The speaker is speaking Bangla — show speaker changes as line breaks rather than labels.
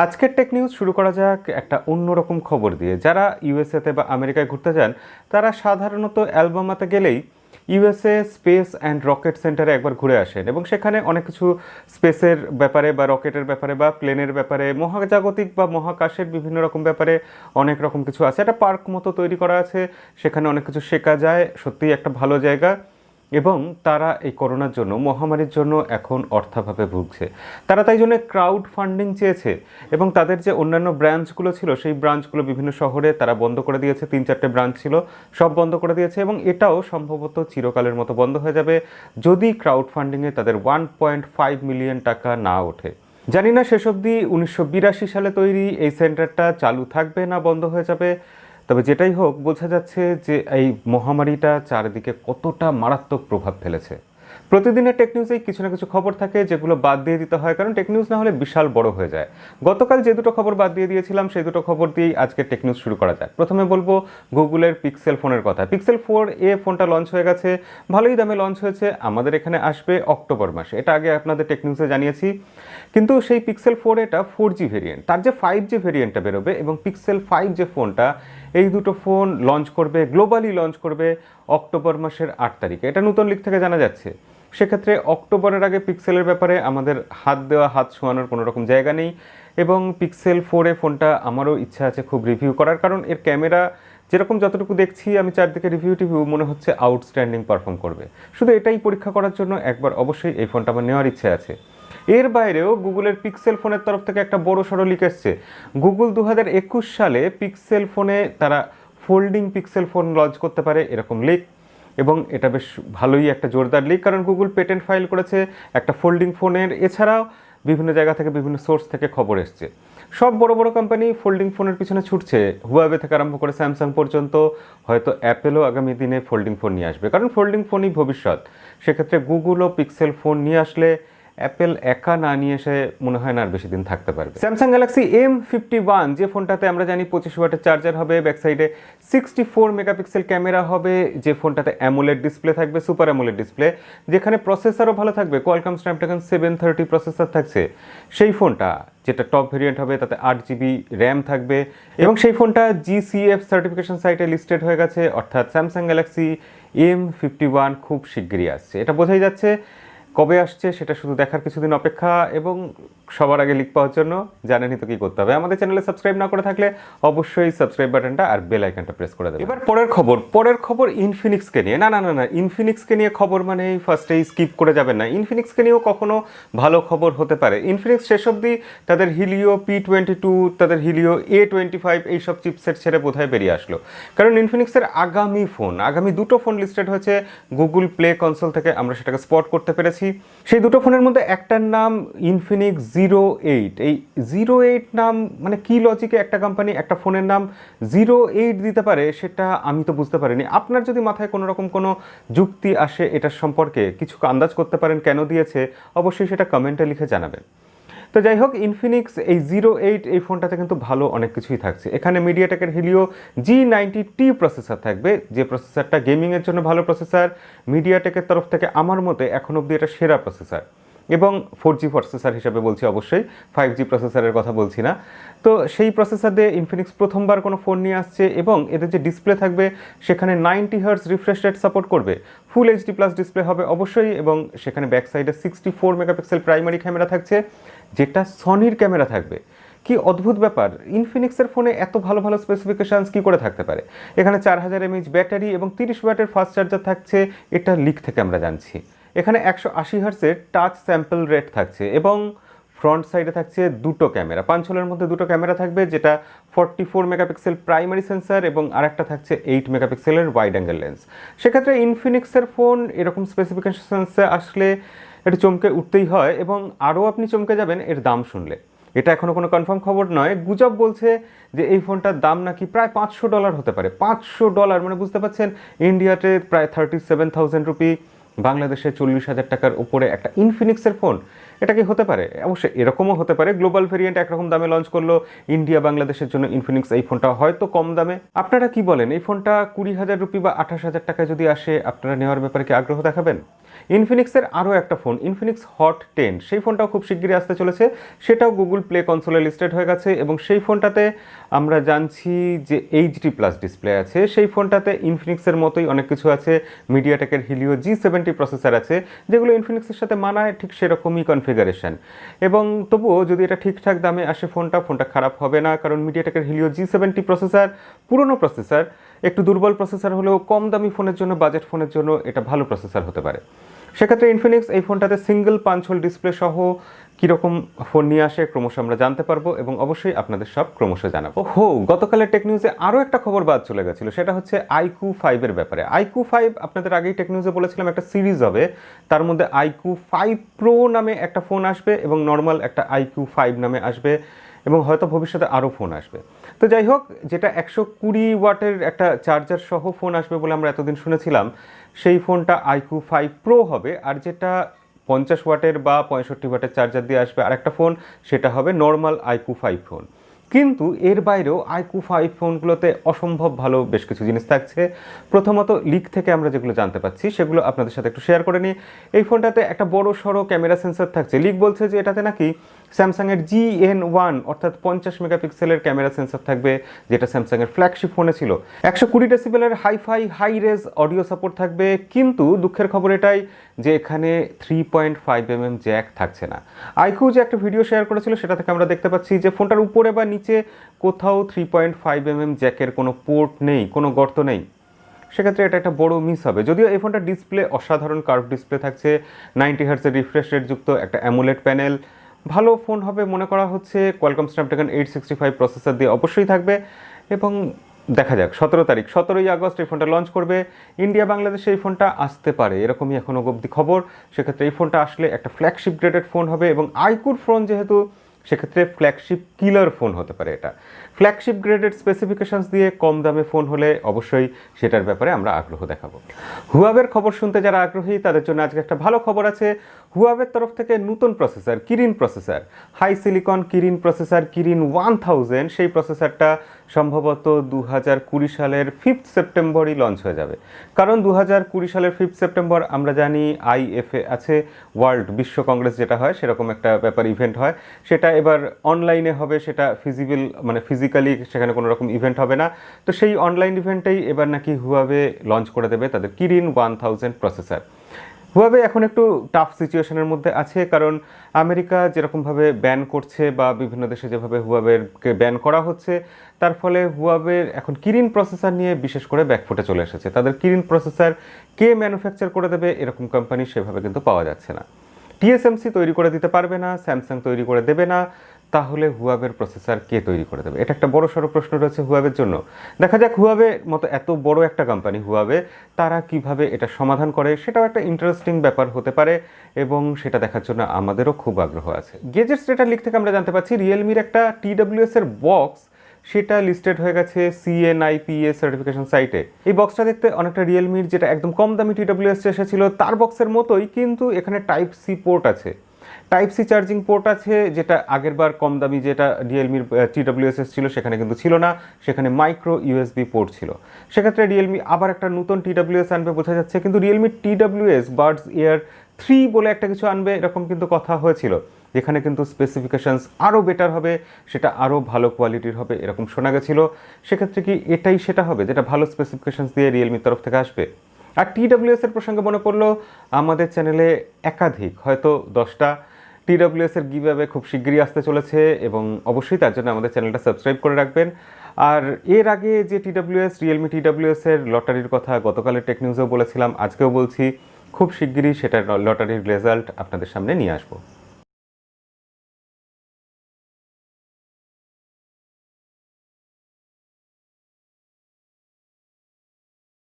আজকের টেক নিউজ শুরু করা যাক একটা অন্যরকম খবর দিয়ে। যারা ইউএসএতে বা আমেরিকায় ঘুরতে যান তারা সাধারণত অ্যালবামাতে গেলেই ইউএসএ স্পেস অ্যান্ড রকেট সেন্টারে একবার ঘুরে আসেন এবং সেখানে অনেক কিছু স্পেসের ব্যাপারে বা রকেটের ব্যাপারে বা প্লেনের ব্যাপারে মহাজাগতিক বা মহাকাশের বিভিন্ন রকম ব্যাপারে অনেক রকম কিছু আছে। একটা পার্ক মতো তৈরি করা আছে, সেখানে অনেক কিছু শেখা যায়। সত্যিই একটা ভালো জায়গা। এবং তারা এই করোনার জন্য, মহামারীর জন্য এখন অর্থাভাবে ভুগছে। তারা তাই জন্য ক্রাউড ফান্ডিং চেয়েছে এবং তাদের যে অন্যান্য ব্রাঞ্চগুলো ছিল সেই ব্রাঞ্চগুলো বিভিন্ন শহরে তারা বন্ধ করে দিয়েছে। 3-4টে ব্রাঞ্চ ছিল, সব বন্ধ করে দিয়েছে এবং এটাও সম্ভবত চিরকালের মতো বন্ধ হয়ে যাবে যদি ক্রাউড ফান্ডিংয়ে তাদের 1.5 মিলিয়ন টাকা না ওঠে। জানি না শেষ অবধি 1982 সালে তৈরি এই সেন্টারটা চালু থাকবে না বন্ধ হয়ে যাবে। তবে যেটাই হোক, বোঝা যাচ্ছে যে এই মহামারীটা চারিদিকে কতটা মারাত্মক প্রভাব ফেলেছে। প্রতিদিনের টেক নিউজেই কিছু না কিছু খবর থাকে যেগুলো বাদ দিয়ে দিতে হয়, কারণ টেক নিউজ না হলে বিশাল বড় হয়ে যায়। গতকাল যে দুটো খবর বাদ দিয়ে দিয়েছিলাম সেই দুটো খবর দিয়েই আজকে টেক নিউজ শুরু করা যায়। প্রথমে বলবো গুগলের পিক্সেল ফোনের কথা। পিক্সেল 4a ফোনটা লঞ্চ হয়ে গেছে, ভালোই দামে লঞ্চ হয়েছে। আমাদের এখানে আসবে অক্টোবর মাসে, এটা আগে আপনাদের টেক নিউজে জানিয়েছি। কিন্তু সেই পিক্সেল 4a 4G ভেরিয়েন্ট, তার যে 5G ভেরিয়েন্টটা বেরোবে এবং পিক্সেল 5 যে ফোনটা, এই দুটো ফোন লঞ্চ করবে, গ্লোবালি লঞ্চ করবে অক্টোবর মাসের 8 তারিখে। এটা নতুন লিক থেকে জানা যাচ্ছে। সেক্ষেত্রে অক্টোবরের আগে পিক্সেলের ব্যাপারে আমাদের হাত দেওয়া, হাত ছোঁয়ানোর কোনো রকম জায়গা নেই। এবং পিক্সেল 4a ফোনটা আমারও ইচ্ছা আছে খুব রিভিউ করার, কারণ এর ক্যামেরা যেরকম যতটুকু দেখছি আমি চারদিকে রিভিউ মনে হচ্ছে আউটস্ট্যান্ডিং পারফর্ম করবে। শুধু এটাই পরীক্ষা করার জন্য একবার অবশ্যই এই ফোনটা আমার নেওয়ার ইচ্ছে আছে। এর বাইরেও গুগলের পিক্সেল ফোনের তরফ থেকে একটা বড় সড়ো লিক এসছে। গুগল 2021 সালে পিক্সেল ফোনে তারা ফোল্ডিং পিক্সেল ফোন লঞ্চ করতে পারে এরকম লিক, এবং এটা বেশ ভালোই একটা জোরদার লিক, কারণ গুগল পেটেন্ট ফাইল করেছে একটা ফোল্ডিং ফোনের। এছাড়াও বিভিন্ন জায়গা থেকে, বিভিন্ন সোর্স থেকে খবর এসছে। সব বড় বড় কোম্পানি ফোল্ডিং ফোনের পিছনে ছুটছে, হুয়াওয়ে থেকে আরম্ভ করে স্যামসাং পর্যন্ত। হয়তো অ্যাপেলও আগামী দিনে ফোল্ডিং ফোন নিয়ে আসবে, কারণ ফোল্ডিং ফোনই ভবিষ্যৎ। সেক্ষেত্রে গুগলও পিক্সেল ফোন নিয়ে আসলে অ্যাপেল একা না নিয়ে এসে মনে হয় না আর বেশি দিন থাকতে পারবে। স্যামসাং গ্যালাক্সি M51 যে ফোনটাতে আমরা জানি 25 ওয়াটের চার্জার হবে, ব্যাক সাইডে 64 মেগাপিক্সেল ক্যামেরা হবে, যে ফোনটাতে অ্যামোলেড ডিসপ্লে থাকবে, সুপার অ্যামোলেড ডিসপ্লে, যেখানে প্রসেসরও ভালো থাকবে, কোয়ালকম স্ন্যাপড্রাগন 730 প্রসেসর থাকছে। সেই ফোনটা যেটা টপ ভেরিয়েন্ট হবে তাতে 8GB র্যাম থাকবে এবং সেই ফোনটা GCF সার্টিফিকেশন সাইটে লিস্টেড হয়ে গেছে। অর্থাৎ স্যামসাং গ্যালাক্সি M51 খুব শিগগিরই আসছে। এটা বোঝাই যাচ্ছে। কবে আসছে সেটা শুধু দেখার কিছুদিন অপেক্ষা, এবং সবার আগে লিক পাওয়ার জন্য জানেনই তো কী করতে হবে। আমাদের চ্যানেলে সাবস্ক্রাইব না করে থাকলে অবশ্যই সাবস্ক্রাইব বাটনটা আর বেল আইকনটা প্রেস করে দেবেন। এবার পরের খবর ইনফিনিক্সকে নিয়ে। না, ইনফিনিক্সকে নিয়ে খবর মানেই ফার্স্টেই স্কিপ করে যাবেন না। ইনফিনিক্সকে নিয়েও কখনো ভালো খবর হতে পারে। ইনফিনিক্স শেষ অবধি তাদের হিলিও P22, তাদের হিলিও A25 এইসব চিপসেট ছেড়ে বোধহয় বেরিয়ে আসলো, কারণ ইনফিনিক্সের আগামী দুটো ফোন লিস্টেড হয়েছে গুগল প্লে কনসোল থেকে। আমরা সেটাকে স্পট করতে পেরেছি। সেই দুটো ফোনের মধ্যে একটার নাম ইনফিনিক্স 08। এই 08 নাম মানে কি লজিকে একটা কোম্পানি একটা ফোনের নাম 08 দিতে পারে সেটা আমি তো বুঝতে পারিনি। আপনার যদি মাথায় কোনো রকম কোনো যুক্তি আসে এটার সম্পর্কে, কিছু আন্দাজ করতে পারেন কেন দিয়েছে, অবশ্যই সেটা কমেন্টে লিখে জানাবেন। তো যাই হোক, ইনফিনিক্স এই 08 এই ফোনটাতে কিন্তু ভালো অনেক কিছুই থাকছে। এখানে মিডিয়াটেকের হিলিও G90T প্রসেসর থাকবে, যে প্রসেসরটা গেমিংয়ের জন্য ভালো প্রসেসর। মিডিয়াটেকের তরফ থেকে আমার মতে এখন অবধি এটা সেরা প্রসেসর, এবং 4G প্রসেসর হিসেবে বলছি অবশ্যই, 5G প্রসেসরের কথা বলছি না। তো সেই প্রসেসর দিয়ে ইনফিনিক্স প্রথমবার কোনো ফোন নিয়ে আসছে, এবং এদের যে ডিসপ্লে থাকবে সেখানে 90 হার্টজ রিফ্রেশ রেট সাপোর্ট করবে, ফুল HD+ ডিসপ্লে হবে অবশ্যই, এবং সেখানে ব্যাক সাইডে 64 মেগাপিক্সেল প্রাইমারি ক্যামেরা থাকছে, যেটা সনির ক্যামেরা থাকবে। কি অদ্ভুত ব্যাপার! ইনফিনিক্সের ফোনে এত ভালো ভালো স্পেসিফিকেশানস কী করে থাকতে পারে? এখানে 4000 mAh ব্যাটারি এবং 30 ওয়াটের ফাস্ট চার্জার থাকছে, এটা লিক থেকে আমরা জানছি। এখানে 180 হার্টজের টাচ স্যাম্পল রেট থাকছে, এবং ফ্রন্ট সাইডে থাকছে দুটো ক্যামেরা, 5 হোলের মধ্যে দুটো ক্যামেরা থাকবে, যেটা 44 মেগাপিক্সেল প্রাইমারি সেন্সার এবং আরেকটা থাকছে 8 মেগাপিক্সেলের ওয়াইড অ্যাঙ্গেল লেন্স। সেক্ষেত্রে ইনফিনিক্সের ফোন এরকম স্পেসিফিকেশনসে আসলে এটা চমকে উঠতেই হয়, এবং আরও আপনি চমকে যাবেন এর দাম শুনলে। এটা এখনও কোনো কনফার্ম খবর নয়, গুজব বলছে যে এই ফোনটার দাম নাকি প্রায় $500 হতে পারে। $500 মানে বুঝতে পারছেন, ইন্ডিয়াতে প্রায় 37,000 রুপি, বাংলাদেশে 40,000 টাকার উপরে একটা ইনফিনিক্সের ফোন। এটা কি হতে পারে? অবশ্যই এরকমও হতে পারে, গ্লোবাল ভেরিয়েন্ট একরকম দামে লঞ্চ করলো, ইন্ডিয়া বাংলাদেশের জন্য ইনফিনিক্স এই ফোনটা হয়তো কম দামে। আপনারা কি বলেন, এই ফোনটা 20,000 রুপি বা 28,000 টাকায় যদি আসে আপনারা নেওয়ার ব্যাপারে কি আগ্রহ দেখাবেন? ইনফিনিক্সের আরও একটা ফোন ইনফিনিক্স হট 10, সেই ফোনটাও খুব শিগগিরই আসতে চলেছে, সেটাও গুগল প্লে কনসোলে লিস্টেড হয়ে গেছে এবং সেই ফোনটাতে আমরা জানছি যে HD+ ডিসপ্লে আছে। সেই ফোনটাতে ইনফিনিক্সের মতোই অনেক কিছু আছে, মিডিয়াটেকের হিলিও G70 প্রসেসর আছে, যেগুলো ইনফিনিক্সের সাথে মানায়, ঠিক সেরকমই কনফিগারেশন। এবং তবুও যদি এটা ঠিকঠাক দামে আসে ফোনটা খারাপ হবে না, কারণ মিডিয়াটেকের হিলিও G70 প্রসেসর পুরনো প্রসেসর, একটু দুর্বল প্রসেসর হলেও কম দামি ফোনের জন্য, বাজেট ফোনের জন্য এটা ভালো প্রসেসর হতে পারে। সেক্ষেত্রে ইনফিনিক্স এই ফোনটাতে সিঙ্গেল পাঞ্চ হোল ডিসপ্লে সহ কীরকম ফোন নিয়ে আসে ক্রমশ আমরা জানতে পারবো এবং অবশ্যই আপনাদের সব ক্রমশ জানাবো। গতকালের টেক নিউজে আরও একটা খবর বাদ চলে গেছিলো, সেটা হচ্ছে iQoo 5 এর ব্যাপারে। iQoo 5 আপনাদের আগেই টেক নিউজে বলেছিলাম একটা সিরিজ হবে, তার মধ্যে iQoo 5 Pro নামে একটা ফোন আসবে এবং নর্মাল একটা iQoo 5 নামে আসবে এবং হয়তো ভবিষ্যতে আরও ফোন আসবে। তো যাই হোক, যেটা 120 ওয়াটের একটা চার্জার সহ ফোন আসবে বলে আমরা এতদিন শুনেছিলাম, সেই ফোনটা iQoo 5 Pro হবে। আর যেটা 50 ওয়াটের বা 65 ওয়াটের চার্জার দিয়ে আসবে আরেকটা ফোন, সেটা হবে নর্মাল iQoo 5 ফোন। কিন্তু এর বাইরেও iQoo 5 ফোনগুলোতে অসম্ভব ভালো বেশ কিছু জিনিস থাকছে। প্রথমত, লিক থেকে আমরা যেগুলো জানতে পাচ্ছি সেগুলো আপনাদের সাথে একটু শেয়ার করে নিই। এই ফোনটাতে একটা বড় সড়ো ক্যামেরা সেন্সর থাকছে। লিক বলছে যে এটাতে নাকি স্যামসাংয়ের GN1 অর্থাৎ 50 মেগাপিক্সেলের ক্যামেরা সেন্সর থাকবে, যেটা স্যামসাংয়ের ফ্ল্যাগশিপ ফোনে ছিল। 120 ডেসিবেলের হাই রেজ অডিও সাপোর্ট থাকবে, কিন্তু দুঃখের খবর এটাই যে এখানে 3.5mm জ্যাক থাকছে না। iQoo যে একটা ভিডিও শেয়ার করেছিল সেটা থেকে আমরা দেখতে পাচ্ছি যে ফোনটার উপরে বা নিচে কোথাও 3.5mm জ্যাকের কোনো পোর্ট নেই, কোনো গর্ত নেই। সেক্ষেত্রে এটা একটা বড় মিস হবে। যদিও এই ফোনটার ডিসপ্লে অসাধারণ কার্ভ ডিসপ্লে থাকছে, 90 হার্টজের রিফ্রেশ রেট যুক্ত একটা অ্যামোলেড প্যানেল, ভালো ফোন হবে মনে করা হচ্ছে। কোয়ালকম স্ন্যাপড্রাগন 865 প্রসেসর দিয়ে অবশ্যই থাকবে এবং দেখা যাক 17ই আগস্ট এই ফোনটা লঞ্চ করবে। ইন্ডিয়া বাংলাদেশে এই ফোনটা আসতে পারে এরকমই এখনও অবধি খবর। সেক্ষেত্রে এই ফোনটা আসলে একটা ফ্ল্যাগশিপ গ্রেডেড ফোন হবে এবং iQoo ফোন যেহেতু, সেক্ষেত্রে ফ্ল্যাগশিপ কিলার ফোন হতে পারে। এটা ফ্ল্যাগশিপ গ্রেডেড স্পেসিফিকেশনস দিয়ে কম দামে ফোন হলে অবশ্যই সেটার ব্যাপারে আমরা আগ্রহ দেখাবো। হুয়াওয়ের খবর শুনতে যারা আগ্রহী তাদের জন্য আজকে একটা ভালো খবর আছে। হুয়াওয়ের তরফ থেকে নতুন processor Kirin processor, Hi Silicon Kirin processor Kirin 1000, সেই প্রসেসরটা সম্ভবত 2020 সালের 5 সেপ্টেম্বরই লঞ্চ হয়ে যাবে। কারণ 2020 সালের 5 সেপ্টেম্বর আমরা জানি IFA আছে, ওয়ার্ল্ড বিশ্ব কংগ্রেস যেটা হয় সেরকম একটা ব্যাপার ইভেন্ট হয়, সেটা এবার অনলাইনে হবে, সেটা ফিজিবল মানে ফিজিক্যালি সেখানে কোনো রকম ইভেন্ট হবে না। তো সেই অনলাইন ইভেন্টেই এবার নাকি হুয়াওয়ে লঞ্চ করে দেবে তাদের কিরিন 1000 প্রসেসর। হুয়াওয়ে এখন একটু টাফ সিচুয়েশনের মধ্যে আছে, কারণ আমেরিকা যেরকমভাবে ব্যান করছে বা বিভিন্ন দেশে যেভাবে হুয়াওয়েকে ব্যান করা হচ্ছে, তার ফলে হুয়াওয়ের এখন কিরিন প্রসেসর নিয়ে বিশেষ করে ব্যাকফুটে চলে এসেছে। তাদের কিরিন প্রসেসর কে ম্যানুফ্যাকচার করে দেবে এরকম কোম্পানি সেভাবে কিন্তু পাওয়া যাচ্ছে না। TSMC তৈরি করে দিতে পারবে না, স্যামসাং তৈরি করে দেবে না, তাহলে হুয়াওয়ের প্রসেসর কে তৈরি করে দেবে? এটা একটা বড় সড়ো প্রশ্ন রয়েছে হুয়াওয়ের জন্য। দেখা যাক হুয়াওয়ে মতো এত বড় একটা কোম্পানি হুয়াওয়ে তারা কিভাবে এটা সমাধান করে, সেটাও একটা ইন্টারেস্টিং ব্যাপার হতে পারে এবং সেটা দেখার জন্য আমাদেরও খুব আগ্রহ আছে। গেজেটস ডেটার লিক থেকে আমরা জানতে পারছি রিয়েলমির একটা TWS এর বক্স, সেটা লিস্টেড হয়ে গেছে CNIPA সার্টিফিকেশন সাইটে। এই বক্সটা দেখতে অনেকটা রিয়েলমির যেটা একদম কম দামি TWS এসেছিল তার বক্সের মতোই, কিন্তু এখানে টাইপ সি পোর্ট আছে, টাইপ সি চার্জিং পোর্ট আছে, যেটা আগেরবার কম দামি যেটা রিয়েলমির TWS ছিল সেখানে কিন্তু ছিল না, সেখানে মাইক্রো USB পোর্ট ছিল। সেক্ষেত্রে রিয়েলমি আবার একটা নতুন TWS আনবে বোঝা যাচ্ছে, কিন্তু রিয়েলমি TWS বাডস এয়ার 3 বলে একটা কিছু আনবে এরকম কিন্তু কথা হয়েছিল, যেখানে কিন্তু স্পেসিফিকেশনস আরও বেটার হবে, সেটা আরও ভালো কোয়ালিটির হবে এরকম শোনা গেছিলো। সেক্ষেত্রে কি এটাই সেটা হবে যেটা ভালো স্পেসিফিকেশনস দিয়ে রিয়েলমির তরফ থেকে আসবে? আর TWS এর প্রসঙ্গে মনে পড়লো, আমাদের চ্যানেলে একাধিক হয়তো 10টা TWS এর গিভঅ্যাওয়ে খুব শিগগিরই আসতে চলেছে এবং অবশ্যই তার জন্য আমাদের চ্যানেলটা সাবস্ক্রাইব করে রাখবেন। আর এর আগে যে রিয়েলমি TWS এর লটারির কথা গতকালের টেক নিউজেও বলেছিলাম, আজকেও বলছি, খুব শিগগিরই সেটার লটারির রেজাল্ট আপনাদের সামনে নিয়ে আসবো।